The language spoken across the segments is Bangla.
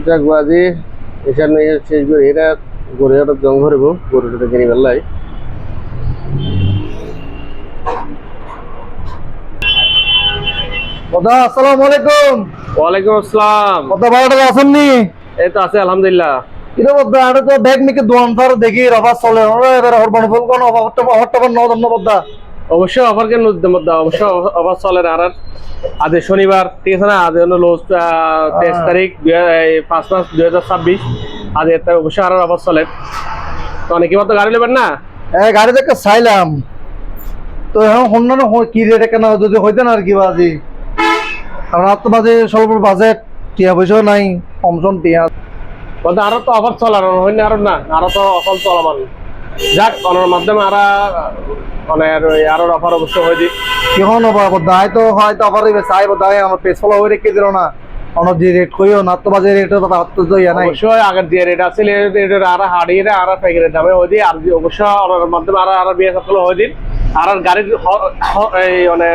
যাক বাজি এখানে শেষ করে এরা গড়ে ওটা জং ধরব গরুটা কিনে বেলায় দাদা আসসালামু আলাইকুম। ওয়ালাইকুম আসসালাম। দাদা ভাড়াটা আছেন নি? এই তো আছে আলহামদুলিল্লাহ। কিরে দাদা আরে তো ব্যাগ নিকে দোয়ান ফার দেখি রফা চলে ওরে এবার হরবন ফুল কোন অফারটা ন ধন্যবাদ দা। অবশ্যই অফার কেন মধ্যে অবশ্যই অফার চলে আর আজ শনিবার ঠিক আছে না, আজ হলো 23 তারিখ 5/5/2026। আজ এটা অবশ্যই আর অফার চলে। তো অনেকে মতো গাড়ি নেবেন না? গাড়ি দেখে চাইলাম তো এখন হন্যান্য কি রেট কেন যদি হইতেন আর কি বাজি, কারণ আর তো বাজে স্বল্প বাজেট, টিয়া পয়সাও নাই, কমসম টিয়া বলতে আরো তো অফার চলার হইনি আরো না, আরো তো অফার চলমান। যাক অনার মাধ্যমে মানে আরো অফার অবশ্যই হয়ে দিই। কেমন দায় তো হয়তো অফার হইবে চাইব দায় আমার পেজ ফলো হয়ে রেখে দিল না অন যে রেট কইও না তো বাজে রেট তো হাত তো ইয়া নাই। অবশ্যই আগের যে রেট আছে রেটের আর হাড়িয়ে আর প্যাকেটের দামে হয়ে দিই। আর অবশ্যই অনার মাধ্যমে আর বিয়ে সফল হয়ে দিন। আর গাড়ির এই মানে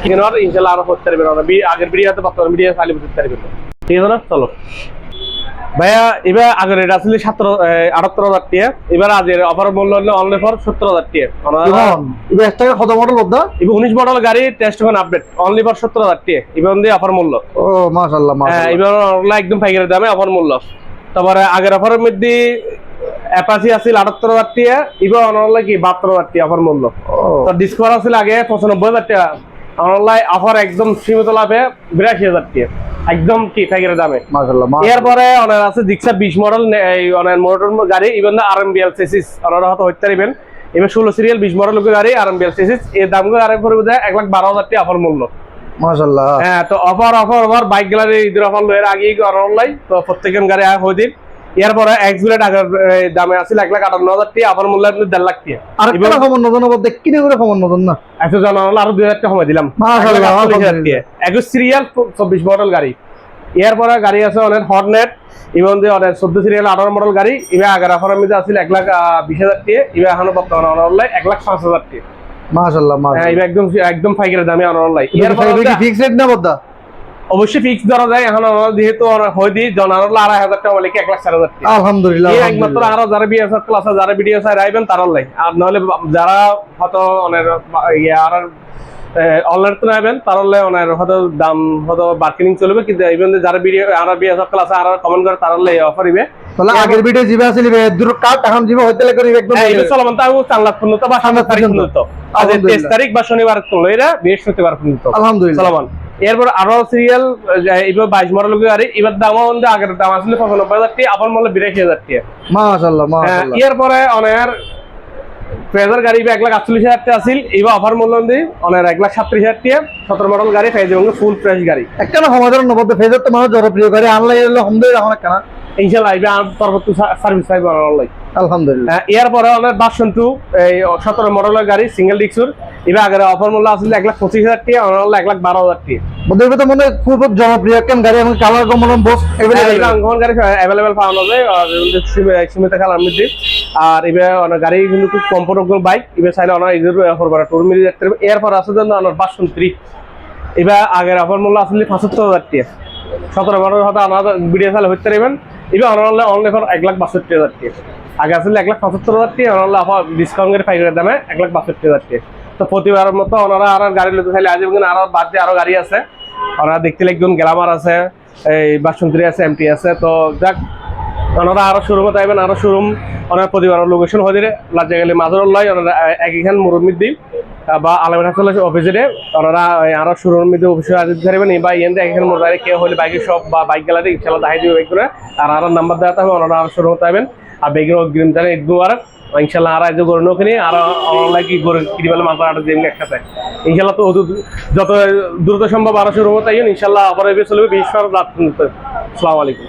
কিনার ইনশাল্লাহ আরো করতে পারবেন। আগের ভিডিওতে বর্তমান ভিডিও চালিয়ে করতে পারবেন। ঠিক আছে না? চলো ভাইয়া, এবার আগের রেট আসলে 78,000 টাকা, এবার আজের অফার মূল্য হলো অনলি ফর 70,000 টাকা। এবার 1 টাকা কত মডেল বদা? এবার 19 মডেল গাড়ি টেস্ট এখন আপডেট অনলি ফর 70,000 টাকা। এবার দিয়ে অফার মূল্য। ও মাশাআল্লাহ মাশাআল্লাহ। এবার একদম পাইকারি দামে অফার মূল্য। তারপরে আগের অফারের মধ্যে অ্যাপাচি আছিল 78,000 টাকা, এবার অনলাইন কি 72,000 টাকা অফার মূল্য। তো ডিসকাউন্ট আছিল আগে 95,000 টাকা, অনলাইন অফার একদম সীমিত লাভে 82,000 টাকা একদম কি পাইকারি দামে মাশাআল্লাহ। এরপরে অনার আছে দিক্সা 20 মডেল এই অনার মোটর গাড়ি, ইভেন আরএমবিএল চেসিস অনার হতে হইতে পারবেন। এবার 16 সিরিয়াল 20 মডেল গাড়ি আরএমবিএল চেসিস, এর দাম করে আরেক পড়বে 1,12,000 টাকা অফার মূল্য। মাশাআল্লাহ। হ্যাঁ, তো অফার বাইক গ্যালারি ঈদের অফার লয়ের আগেই অনলাইন তো প্রত্যেকের গাড়ি হয়ে দিন। এরপরে এক্সবিলেট আগের দামে আছিল 1,58,000 টাকা, অফার মূল্য আপনি 1,00,000 টাকা। আর একটা খবর নতুন বলতে কিনে করে খবর নতুন না একটু জানা হলো আরো 2,000 টাকা সময় দিলাম। মাশাআল্লাহ 21 সিরিয়াল 24 মডেল গাড়ি। এরপরে গাড়ি আছে অনেক হর্নেট, ইভেন দিয়ে অনেক 14 সিরিয়াল 18 মডেল গাড়ি। এবার আগের অফারের মধ্যে আছিল 1,20,000 টাকা, এবার এখনো বর্তমানে অনলাইন 1,05,000 টাকা। মাশাআল্লাহ মাশাআল্লাহ। এবার একদম পাইকারি দামে অনলাইন। এরপরে কি ফিক্স রেট না বদা? অবশ্যই ফিক্স ধরা যায় এখন যেহেতু হয় দি জনারল 2,500 টাকা বলে কি 1,04,000 টাকা। আলহামদুলিল্লাহ। এই একমাত্র আরো যারা বিএসএফ ক্লাস যারা ভিডিও চাই রাইবেন তারার লাই, আর নাহলে যারা হয়তো অনেক আর অনলাইন তো নেবেন তার অনেক হয়তো দাম হয়তো বার্গেনিং চলবে, কিন্তু ইভেন যারা ভিডিও আর বিএসএফ ক্লাস আর কমেন্ট করে তারার লাই অফার দিবে। তাহলে আগের ভিডিও জিবে আসলে দূর কাট এখন জিবে হইতে লাগে একদম এই চলমান তাও 4 লাখ পর্যন্ত বা 7 তারিখ পর্যন্ত, আজ 23 তারিখ বা শনিবার তো লইরা বৃহস্পতিবার পর্যন্ত আলহামদুলিল্লাহ চলমান। এরপর আরো সিরিয়াল এবার 22 মডেল গাড়ি, এবার দাম আমাদের আগের দাম আসলে 95,000 টাকা, আবার মূল্য 82,000 টাকা। মাশাআল্লাহ মাশাআল্লাহ। এরপরে অনেক ফ্রেজার গাড়ি 1,48,000 টাকা আছিল, এবার অফার মূল্য দিয়ে অনেক 1,37,000 টাকা 17 মডেল গাড়ি ফেজ এবং ফুল ফ্রেশ গাড়ি। একটা না সমাধান নবদ ফেজার তো মানুষ জনপ্রিয় গাড়ি আনলাই হলো আলহামদুলিল্লাহ এখন একটা না ইনশাআল্লাহ আইবে আর পরবর্তী সার্ভিস পাইব অনলাইন আলহামদুলিল্লাহ। এরপরে অনেক ভার্সন 2 এই 17 মডেলের গাড়ি সিঙ্গেল ডিক্সুর, এবার আগের অফার মূল্য আসলে 1,25,000 টাকা, অনলাইন 1,12,000 টাকা। বদলবে তো মনে খুব জনপ্রিয় কেন গাড়ি এবং কালার কমন বস এভেলেবল গাড়ি অ্যাভেলেবল পাওয়া যায় সীমিত কালার মধ্যে। আর এবার অনেক গাড়ি কিন্তু খুব কমফোর্টেবল বাইক, এবার চাইলে অনেক ইজির অফার করা টুর মিলে দেখতে পারবে। এরপর আছে জন্য অনেক ভার্সন 3, এবার আগের অফার মূল্য আসলে 75,000 টাকা, 17 মডেল হয়তো আমাদের ভিডিও চাইলে হইতে পারবেন। এবার অনলাইন ফর 1,62,000 টাকা, আগে আসলে 1,75,000 টাকা, অনলাইন অফার ডিসকাউন্ট করে পাইকারি দামে 1,62,000 টাকা। তো প্রতিবারের মতো ওনারা আর গাড়ি লোক চাইলে আজ আরো বাদ দিয়ে আরো গাড়ি আছে, ওনারা দেখতে একজন গ্ল্যামার আছে, এই ভার্সন 3 আছে, এমটি আছে। তো যাক ওনারা আরো শোরুমে আইবেন, আরো শোরুম ওনার প্রতিবার লোকেশন হয়ে দিলে লাজা গেলে মাজর লয় ওনারা একইখান মুরব্বির দিন বা আলমের হাসপাতাল অফিসে ওনারা আরো শোরুমের মধ্যে অফিসে আসতে পারবেন। বা ইয়েন একইখান মোড়ে কেউ হলে বাইকের শপ বা বাইক গ্যালারি ইনশাআল্লাহ দেখাই দিবে বাইক করে, আর আরো নাম্বার দেওয়া থাকবে, ওনারা আরো শোরুমে আইবেন। আর বেগের অগ্রিম জানেন ঈদ মুবারক ইনশাআল্লাহ। আর আজ গরু নৌকে নিয়ে আর অনলাইন কি গরু কিনে পেলে মাত্র 8 দিন একসাথে ইনশাআল্লাহ। তো যত দ্রুত সম্ভব আরো শোরুমে আইন ইনশাআল্লাহ। আবার চলবে 20 রাত। আসসালামু আলাইকুম।